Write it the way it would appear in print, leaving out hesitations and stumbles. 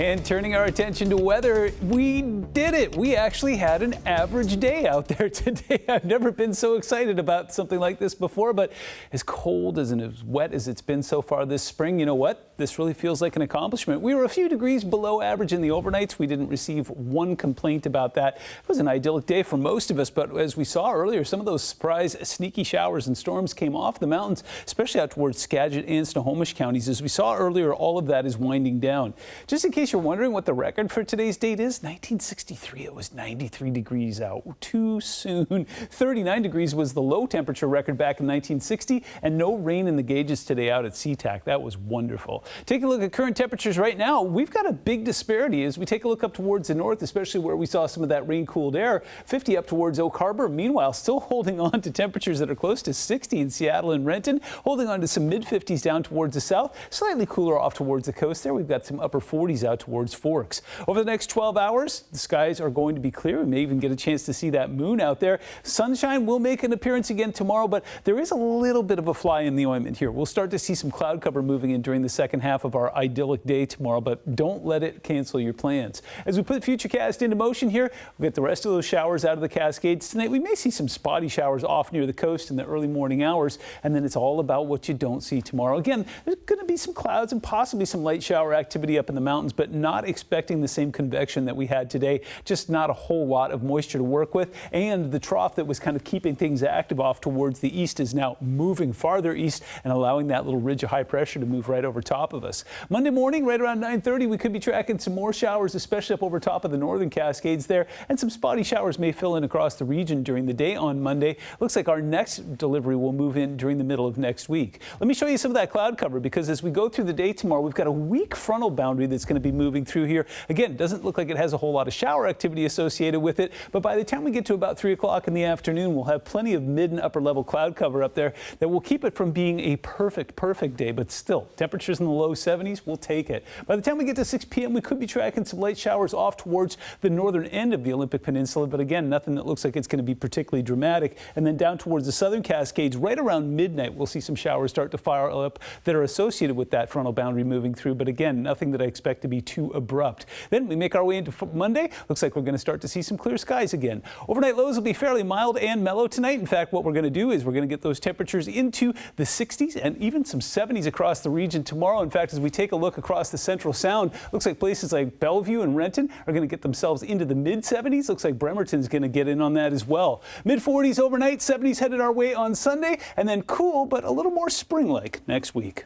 And turning our attention to weather, we did it. We actually had an average day out there today. I've never been so excited about something like this before, but as cold and as wet as it's been so far this spring, you know what? This really feels like an accomplishment. We were a few degrees below average in the overnights. We didn't receive one complaint about that. It was an idyllic day for most of us, but as we saw earlier, some of those surprise sneaky showers and storms came off the mountains, especially out towards Skagit and Snohomish counties. As we saw earlier, all of that is winding down. Just in case you're wondering what the record for today's date is, 1963, it was 93 degrees out. Too soon. 39 degrees was the low temperature record back in 1960, and no rain in the gauges today out at SeaTac. That was wonderful. Take a look at current temperatures right now. We've got a big disparity as we take a look up towards the north, especially where we saw some of that rain-cooled air. 50 up towards Oak Harbor. Meanwhile, still holding on to temperatures that are close to 60 in Seattle and Renton, holding on to some mid-50s down towards the south, slightly cooler off towards the coast there. We've got some upper 40s out towards Forks. Over the next 12 hours, the skies are going to be clear. We may even get a chance to see that moon out there. Sunshine will make an appearance again tomorrow, but there is a little bit of a fly in the ointment here. We'll start to see some cloud cover moving in during the second half of our idyllic day tomorrow, but don't let it cancel your plans. As we put Futurecast into motion here, we'll get the rest of those showers out of the Cascades tonight. We may see some spotty showers off near the coast in the early morning hours, and then it's all about what you don't see tomorrow. Again, there's going to be some clouds and possibly some light shower activity up in the mountains, but not expecting the same convection that we had today. Just not a whole lot of moisture to work with, and the trough that was kind of keeping things active off towards the east is now moving farther east and allowing that little ridge of high pressure to move right over top of us. Monday morning, right around 9:30, we could be tracking some more showers, especially up over top of the northern Cascades there, and some spotty showers may fill in across the region during the day on Monday. Looks like our next delivery will move in during the middle of next week. Let me show you some of that cloud cover, because as we go through the day tomorrow, we've got a weak frontal boundary that's going to be moving through here. Again, it doesn't look like it has a whole lot of shower activity associated with it, but by the time we get to about 3 o'clock in the afternoon, we'll have plenty of mid and upper level cloud cover up there that will keep it from being a perfect day, but still, temperatures in the low 70s, we'll take it. By the time we get to 6 p.m., we could be tracking some light showers off towards the northern end of the Olympic Peninsula, but again, nothing that looks like it's going to be particularly dramatic. And then down towards the southern Cascades, right around midnight, we'll see some showers start to fire up that are associated with that frontal boundary moving through, but again, nothing that I expect to be too abrupt. Then we make our way into Monday. Looks like we're going to start to see some clear skies again. Overnight lows will be fairly mild and mellow tonight. In fact, what we're going to do is we're going to get those temperatures into the 60s and even some 70s across the region tomorrow. In fact, as we take a look across the Central Sound, looks like places like Bellevue and Renton are going to get themselves into the mid-70s. Looks like Bremerton's going to get in on that as well. Mid-40s overnight, 70s headed our way on Sunday, and then cool, but a little more spring-like next week.